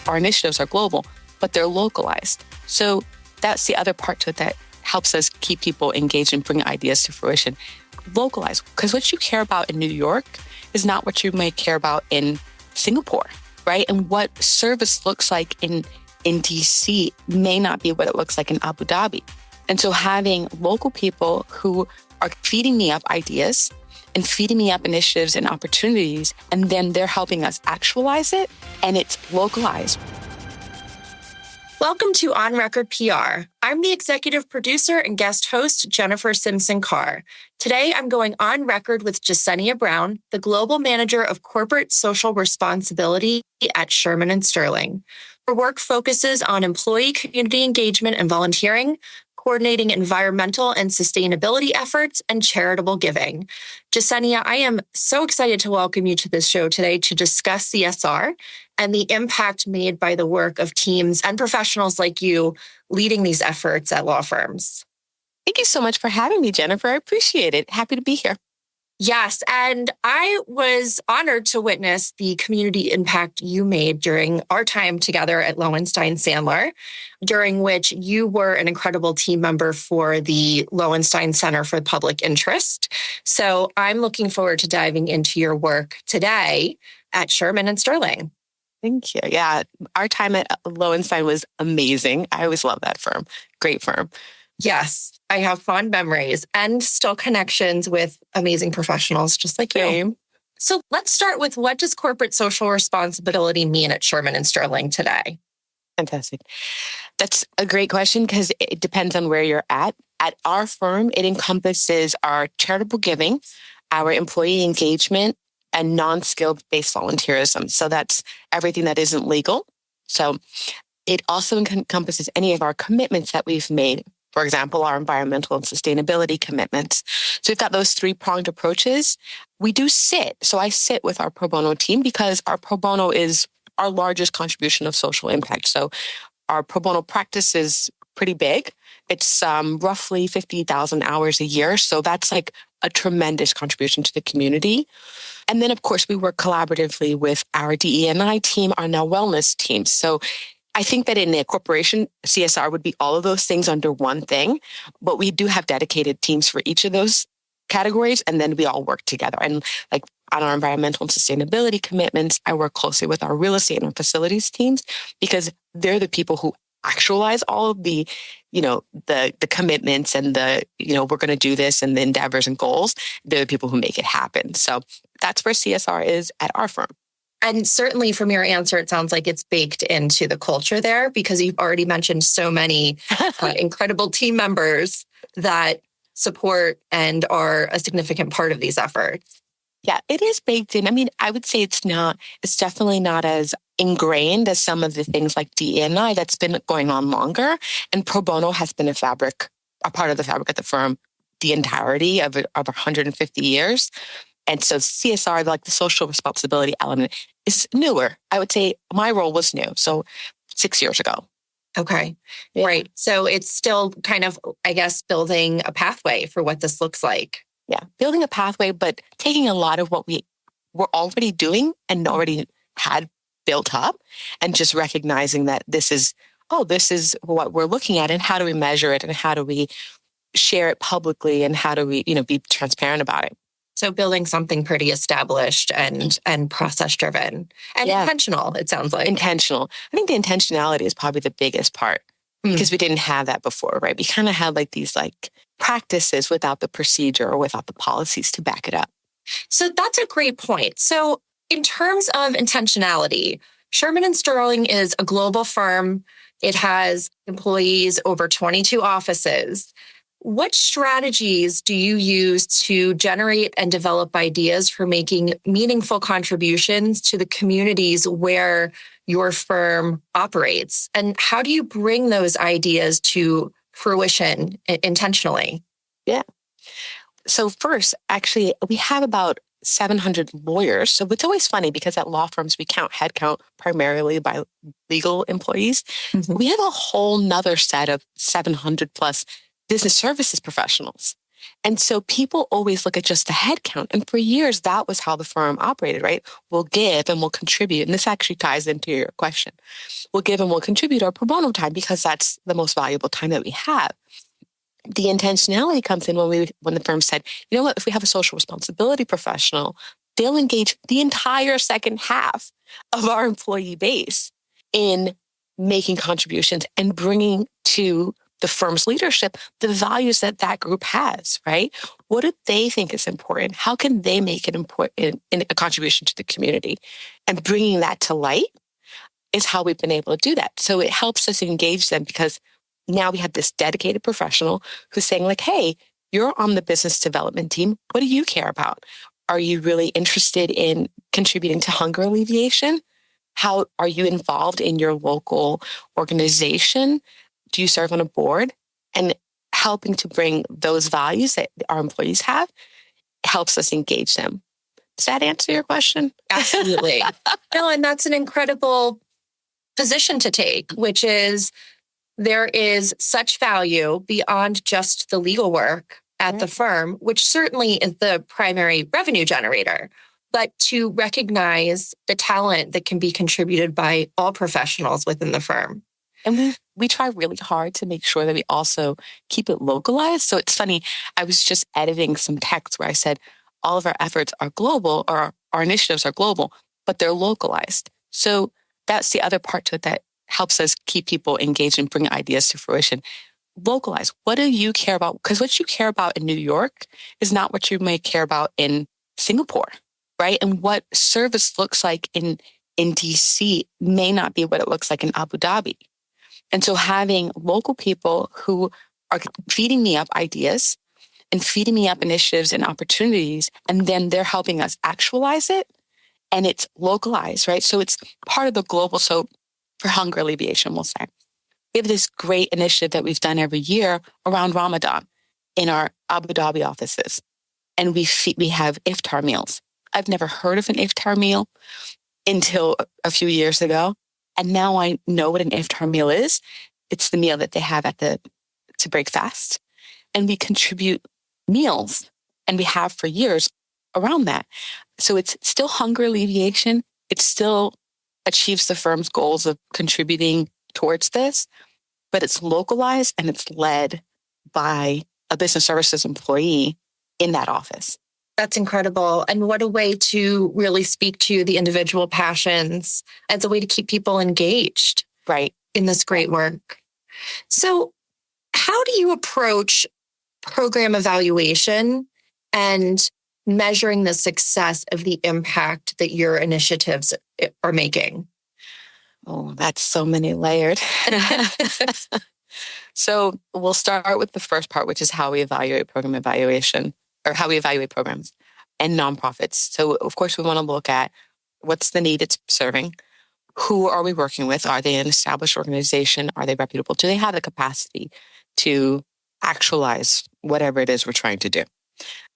our initiatives are global, but they're localized. So that's the other part to it that helps us keep people engaged and bring ideas to fruition. Localized, because what you care about in New York is not what you may care about in Singapore, right? And what service looks like in DC may not be what it looks like in Abu Dhabi. And so having local people who are feeding me up ideas and feeding me up initiatives and opportunities, and then they're helping us actualize it, and it's localized. Welcome to On Record PR. I'm the executive producer and guest host, Jennifer Simpson Carr. Today, I'm going on record with Jeseñia Brown, the Global Manager of Corporate Social Responsibility at Shearman and Sterling. Her work focuses on employee community engagement and volunteering, coordinating environmental and sustainability efforts, and charitable giving. Jeseñia, I am so excited to welcome you to this show today to discuss CSR and the impact made by the work of teams and professionals like you leading these efforts at law firms. Thank you so much for having me, Jennifer. I appreciate it. Happy to be here. Yes, and I was honored to witness the community impact you made during our time together at Lowenstein Sandler, during which you were an incredible team member for the Lowenstein Center for Public Interest. So I'm looking forward to diving into your work today at Shearman and Sterling. Thank you. Yeah, our time at Lowenstein was amazing. I always love that firm. Great firm. Yes, I have fond memories and still connections with amazing professionals just like you. So let's start with, what does corporate social responsibility mean at Shearman and Sterling today? Fantastic. That's a great question because it depends on where you're at. At our firm, it encompasses our charitable giving, our employee engagement, and non-skill-based volunteerism. So that's everything that isn't legal. So it also encompasses any of our commitments that we've made. For example, our environmental and sustainability commitments. So we've got those three-pronged approaches. We do sit. So I sit with our pro bono team because our pro bono is our largest contribution of social impact. So our pro bono practice is pretty big. It's roughly 50,000 hours a year. So that's like a tremendous contribution to the community. And then, of course, we work collaboratively with our DE&I team, our now wellness team. So I think that in a corporation, CSR would be all of those things under one thing, but we do have dedicated teams for each of those categories, and then we all work together. And like on our environmental and sustainability commitments, I work closely with our real estate and facilities teams because they're the people who actualize all of the, the commitments and the, we're going to do this and the endeavors and goals. They're the people who make it happen. So that's where CSR is at our firm. And certainly from your answer, it sounds like it's baked into the culture there because you've already mentioned so many incredible team members that support and are a significant part of these efforts. Yeah, it is baked in. I mean, I would say it's definitely not as ingrained as some of the things like DE&I that's been going on longer. And pro bono has been a part of the fabric at the firm the entirety of 150 years. And so CSR, like the social responsibility element, is newer. I would say my role was new. So 6 years ago. Okay. Yeah. Right. So it's still kind of, I guess, building a pathway for what this looks like. Yeah. Building a pathway, but taking a lot of what we were already doing and already had built up and just recognizing that this is what we're looking at and how do we measure it and how do we share it publicly and how do we, be transparent about it. So building something pretty established and process-driven and intentional, it sounds like. Intentional. I think the intentionality is probably the biggest part because we didn't have that before, right? We kind of had like these practices without the procedure or without the policies to back it up. So that's a great point. So in terms of intentionality, Shearman and Sterling is a global firm. It has employees over 22 offices. What strategies do you use to generate and develop ideas for making meaningful contributions to the communities where your firm operates? And how do you bring those ideas to fruition intentionally? Yeah. So first, actually, we have about 700 lawyers. So it's always funny because at law firms, we count headcount primarily by legal employees. Mm-hmm. We have a whole nother set of 700 plus business services professionals. And so people always look at just the headcount. And for years, that was how the firm operated, right? We'll give and we'll contribute. And this actually ties into your question. We'll give and we'll contribute our pro bono time because that's the most valuable time that we have. The intentionality comes in when the firm said, you know what, if we have a social responsibility professional, they'll engage the entire second half of our employee base in making contributions and bringing to the firm's leadership the values that that group has, right? What do they think is important? How can they make it important in a contribution to the community? And bringing that to light is how we've been able to do that. So it helps us engage them because now we have this dedicated professional who's saying like, hey, you're on the business development team. What do you care about? Are you really interested in contributing to hunger alleviation? How are you involved in your local organization? Do you serve on a board? And helping to bring those values that our employees have helps us engage them. Does that answer your question? Absolutely. No, and that's an incredible position to take, which is there is such value beyond just the legal work at the firm, which certainly is the primary revenue generator, but to recognize the talent that can be contributed by all professionals within the firm. And we try really hard to make sure that we also keep it localized. So it's funny, I was just editing some text where I said all of our efforts are global, or our initiatives are global, but they're localized. So that's the other part to it that helps us keep people engaged and bring ideas to fruition. Localize. What do you care about? Because what you care about in New York is not what you may care about in Singapore, right? And what service looks like in DC may not be what it looks like in Abu Dhabi. And so having local people who are feeding me up ideas and feeding me up initiatives and opportunities, and then they're helping us actualize it, and it's localized, right? So it's part of the global. So for hunger alleviation, we'll say, we have this great initiative that we've done every year around Ramadan in our Abu Dhabi offices. And we have iftar meals. I've never heard of an iftar meal until a few years ago. And now I know what an iftar meal is. It's the meal that they have to break fast. And we contribute meals, and we have for years around that. So it's still hunger alleviation. It still achieves the firm's goals of contributing towards this, but it's localized and it's led by a business services employee in that office. That's incredible. And what a way to really speak to the individual passions as a way to keep people engaged, right, in this great work. So how do you approach program evaluation and measuring the success of the impact that your initiatives are making? Oh, that's so many layered. So we'll start with the first part, which is how we evaluate program evaluation, or how we evaluate programs and nonprofits. So of course, we want to look at what's the need it's serving. Who are we working with? Are they an established organization? Are they reputable? Do they have the capacity to actualize whatever it is we're trying to do?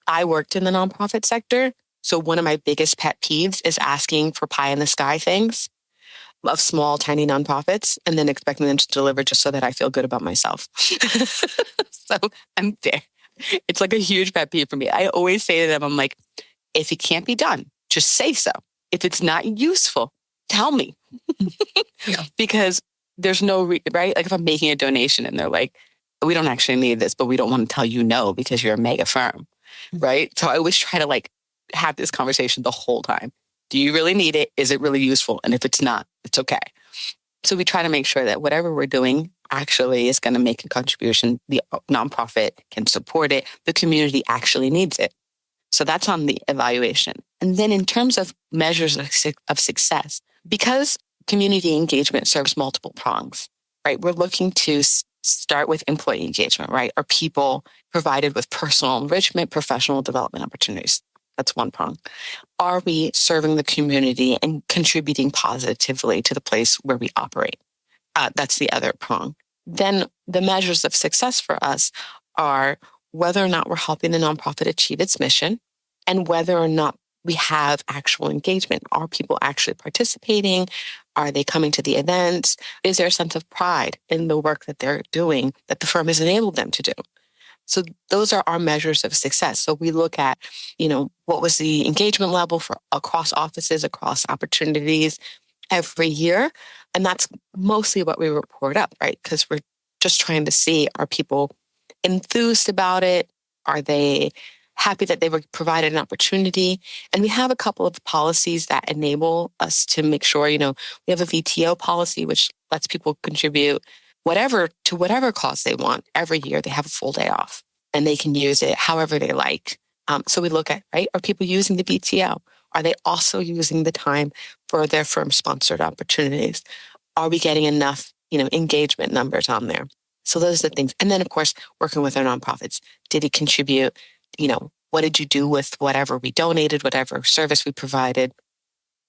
I worked in the nonprofit sector. So one of my biggest pet peeves is asking for pie in the sky things of small, tiny nonprofits and then expecting them to deliver just so that I feel good about myself. So I'm there. It's like a huge pet peeve for me. I always say to them, I'm like, if it can't be done, just say so. If it's not useful, tell me. Yeah. Because there's no, right? Like if I'm making a donation and they're like, we don't actually need this, but we don't want to tell you no because you're a mega firm, right? So I always try to like have this conversation the whole time. Do you really need it? Is it really useful? And if it's not, it's okay. So we try to make sure that whatever we're doing actually is going to make a contribution. The nonprofit can support it. The community actually needs it. So that's on the evaluation. And then in terms of measures of success, because community engagement serves multiple prongs, right? We're looking to start with employee engagement, right? Are people provided with personal enrichment, professional development opportunities? That's one prong. Are we serving the community and contributing positively to the place where we operate? That's the other prong. Then the measures of success for us are whether or not we're helping the nonprofit achieve its mission and whether or not we have actual engagement. Are people actually participating? Are they coming to the events? Is there a sense of pride in the work that they're doing that the firm has enabled them to do? So those are our measures of success. So we look at, what was the engagement level for across offices, across opportunities every year. And that's mostly what we report up, right? Because we're just trying to see, are people enthused about it? Are they happy that they were provided an opportunity? And we have a couple of policies that enable us to make sure, we have a VTO policy, which lets people contribute to whatever cause they want. Every year they have a full day off and they can use it however they like. So we look at, right, are people using the VTO? Are they also using the time for their firm-sponsored opportunities? Are we getting enough, engagement numbers on there? So those are the things. And then, of course, working with our nonprofits. Did it contribute? What did you do with whatever we donated, whatever service we provided?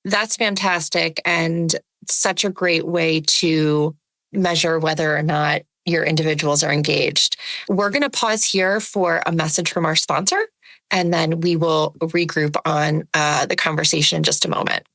That's fantastic and such a great way to measure whether or not your individuals are engaged. We're going to pause here for a message from our sponsor, and then we will regroup on the conversation in just a moment.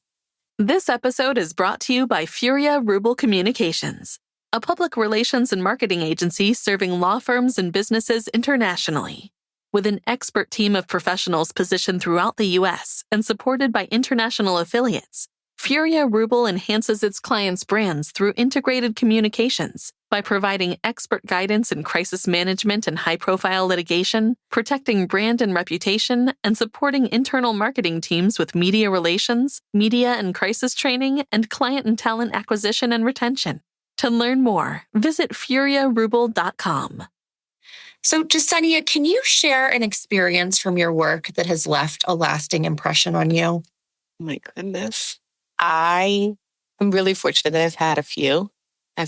This episode is brought to you by Furia Rubel Communications, a public relations and marketing agency serving law firms and businesses internationally. With an expert team of professionals positioned throughout the U.S. and supported by international affiliates, Furia Rubel enhances its clients' brands through integrated communications by providing expert guidance in crisis management and high-profile litigation, protecting brand and reputation, and supporting internal marketing teams with media relations, media and crisis training, and client and talent acquisition and retention. To learn more, visit furiarubel.com. So, Jeseñia, can you share an experience from your work that has left a lasting impression on you? My goodness. I am really fortunate that I've had a few. I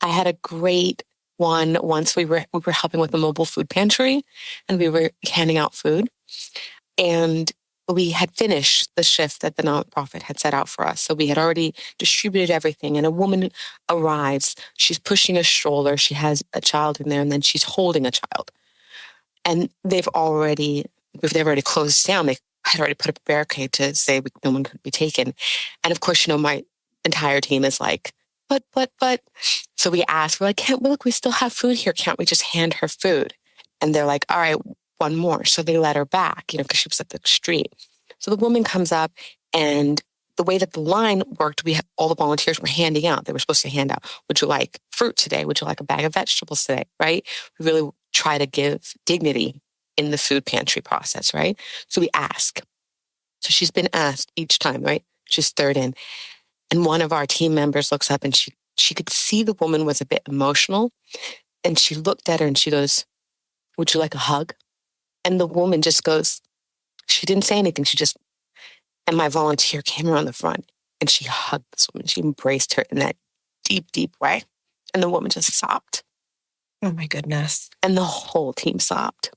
had a great one once. We were helping with a mobile food pantry and we were handing out food. And we had finished the shift that the nonprofit had set out for us. So we had already distributed everything. And a woman arrives. She's pushing a stroller. She has a child in there, and then she's holding a child. And they've already closed down. They had already put up a barricade to say no one could be taken. And of course, my entire team is like, but. So we asked, we're like, look, we still have food here. Can't we just hand her food? And they're like, all right, one more. So they let her back, because she was at the street. So the woman comes up, and the way that the line worked, all the volunteers were handing out. They were supposed to hand out, would you like fruit today? Would you like a bag of vegetables today? Right? We really try to give dignity in the food pantry process, right? So we ask. So she's been asked each time, right? She's third in. And one of our team members looks up, and she could see the woman was a bit emotional. And she looked at her and she goes, would you like a hug? And the woman just goes, she didn't say anything. And my volunteer came around the front and she hugged this woman. She embraced her in that deep, deep way. And the woman just sobbed. Oh my goodness. And the whole team sobbed.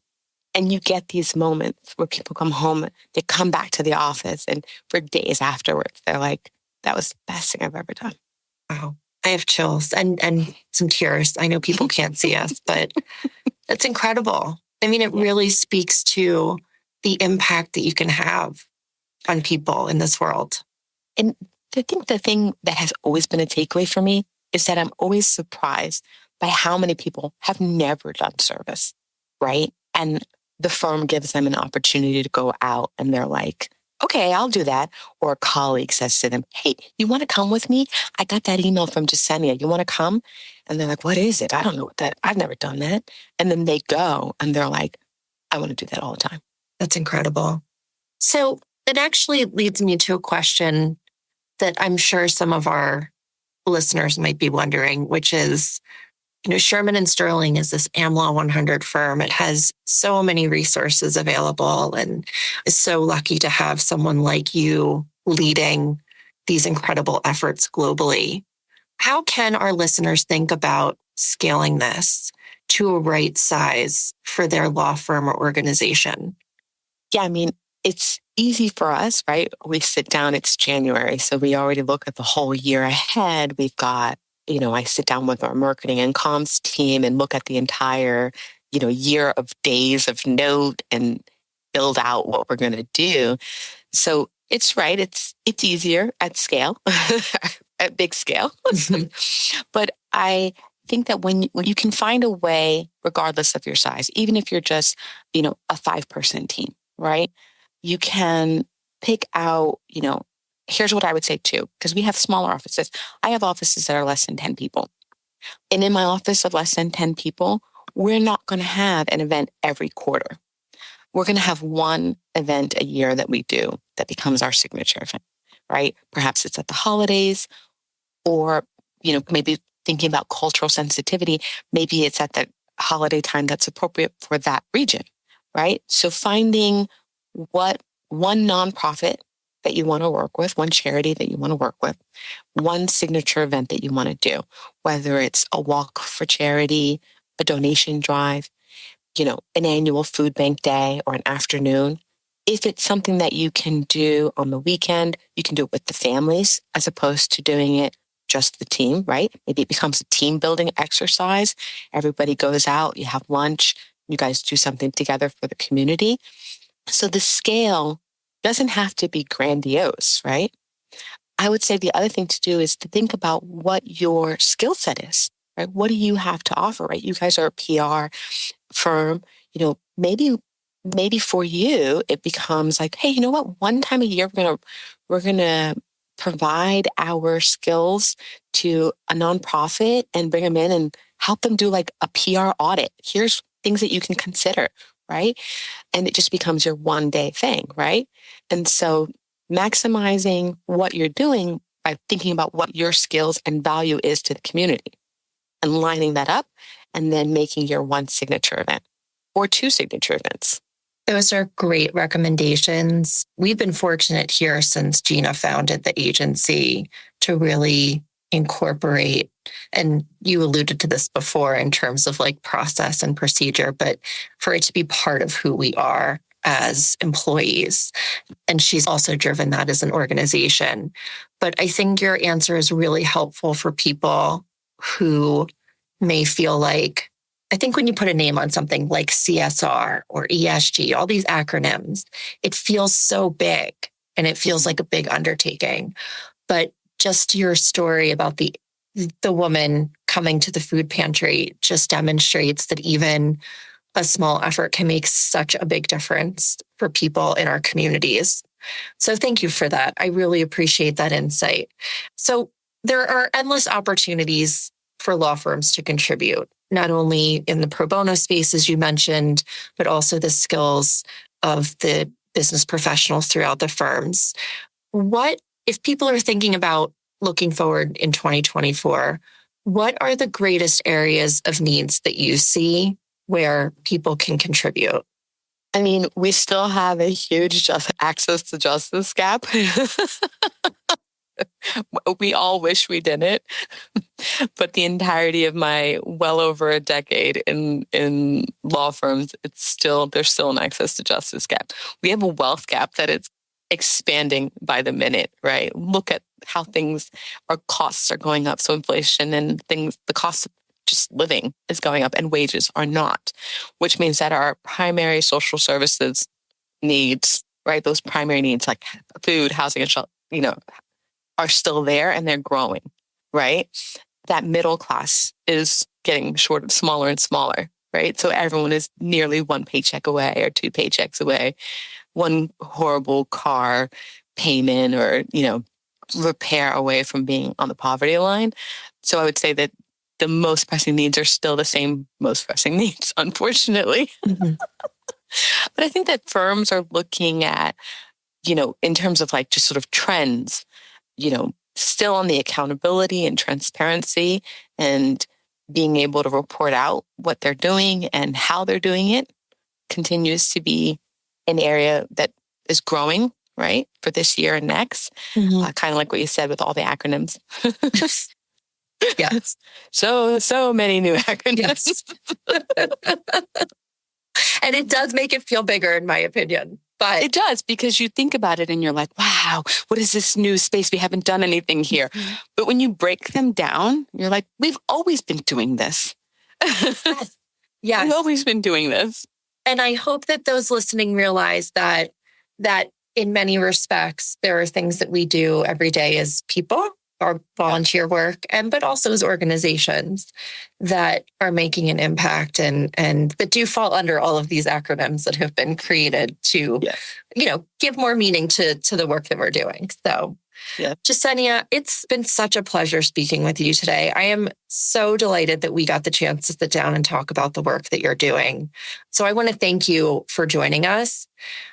And you get these moments where people come home, they come back to the office, and for days afterwards, they're like, that was the best thing I've ever done. Wow. I have chills and some tears. I know people can't see us, but that's incredible. I mean, it really speaks to the impact that you can have on people in this world. And I think the thing that has always been a takeaway for me is that I'm always surprised by how many people have never done service, right? And the firm gives them an opportunity to go out and they're like, okay, I'll do that. Or a colleague says to them, hey, you want to come with me? I got that email from Jeseñia. You want to come? And they're like, what is it? I don't know what that, I've never done that. And then they go and they're like, I want to do that all the time. That's incredible. So it actually leads me to a question that I'm sure some of our listeners might be wondering, which is, Shearman and Sterling is this AmLaw 100 firm. It has so many resources available and is so lucky to have someone like you leading these incredible efforts globally. How can our listeners think about scaling this to a right size for their law firm or organization? Yeah, I mean, it's easy for us, right? We sit down, it's January, so we already look at the whole year ahead. We've got, I sit down with our marketing and comms team and look at the entire, year of days of note and build out what we're going to do. So it's right. It's easier at scale, at big scale. But I think that when you can find a way, regardless of your size, even if you're just, a 5-person team, right? You can pick out, here's what I would say too, because we have smaller offices. I have offices that are less than 10 people. And in my office of less than 10 people, we're not going to have an event every quarter. We're going to have one event a year that we do that becomes our signature event, right? Perhaps it's at the holidays, or, maybe thinking about cultural sensitivity, maybe it's at the holiday time that's appropriate for that region, right? So finding what one nonprofit that you want to work with, one charity that you want to work with, one signature event that you want to do, whether it's a walk for charity, a donation drive, an annual food bank day or an afternoon. If it's something that you can do on the weekend, you can do it with the families as opposed to doing it just the team, right? Maybe it becomes a team building exercise. Everybody goes out, you have lunch, you guys do something together for the community. So the scale doesn't have to be grandiose, right? I would say the other thing to do is to think about what your skill set is, right? What do you have to offer, right? You guys are a PR firm, maybe for you, it becomes like, hey, you know what? One time a year, we're gonna provide our skills to a nonprofit and bring them in and help them do like a PR audit. Here's things that you can consider, right? And it just becomes your one day thing, right? And so maximizing what you're doing by thinking about what your skills and value is to the community and lining that up and then making your one signature event or two signature events. Those are great recommendations. We've been fortunate here since Gina founded the agency to really incorporate, and you alluded to this before in terms of like process and procedure, but for it to be part of who we are as employees. And she's also driven that as an organization. But I think your answer is really helpful for people who may feel like, I think when you put a name on something like CSR or ESG, all these acronyms, it feels so big and it feels like a big undertaking. But just your story about the woman coming to the food pantry just demonstrates that even a small effort can make such a big difference for people in our communities. So thank you for that. I really appreciate that insight. So there are endless opportunities for law firms to contribute, not only in the pro bono space, as you mentioned, but also the skills of the business professionals throughout the firms. What, if people are thinking about looking forward in 2024, what are the greatest areas of needs that you see where people can contribute? I mean, we still have a huge access to justice gap. We all wish we didn't, but the entirety of my well over a decade in law firms, there's still an access to justice gap. We have a wealth gap that is expanding by the minute, right? Look at how our costs are going up. So inflation and the cost of just living is going up and wages are not, which means that our primary social services needs, right? Those primary needs like food, housing, and shelter, are still there and they're growing, right? That middle class is getting smaller and smaller, right? So everyone is nearly one paycheck away or two paychecks away, one horrible car payment or, repair away from being on the poverty line. So I would say that the most pressing needs are still the same most pressing needs, unfortunately. Mm-hmm. But I think that firms are looking at, in terms of like just sort of trends, still on the accountability and transparency and being able to report out what they're doing and how they're doing it continues to be an area that is growing, right, for this year and next. Mm-hmm. Kind of like what you said with all the acronyms. Yes. So many new acronyms. Yes. And it does make it feel bigger, in my opinion. But it does, because you think about it and you're like, wow, what is this new space? We haven't done anything here. Mm-hmm. But when you break them down, you're like, we've always been doing this. Yes. We've always been doing this. And I hope that those listening realize that in many respects, there are things that we do every day as people our volunteer work, but also as organizations that are making an impact and that do fall under all of these acronyms that have been created to, give more meaning to the work that we're doing. So, Jeseñia, it's been such a pleasure speaking with you today. I am so delighted that we got the chance to sit down and talk about the work that you're doing. So I want to thank you for joining us.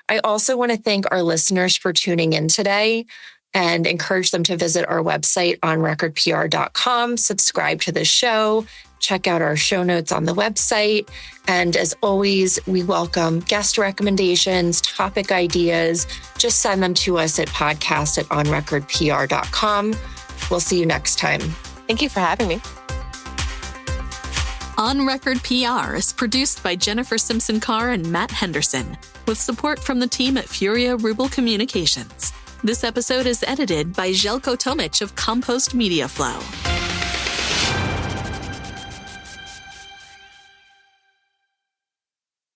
I also want to thank our listeners for tuning in today and encourage them to visit our website onrecordpr.com, subscribe to the show, check out our show notes on the website. And as always, we welcome guest recommendations, topic ideas. Just send them to us at podcast@onrecordpr.com. We'll see you next time. Thank you for having me. On Record PR is produced by Jennifer Simpson Carr and Matt Henderson, with support from the team at Furia Rubel Communications. This episode is edited by Željko Tomic of Compost Media Flow.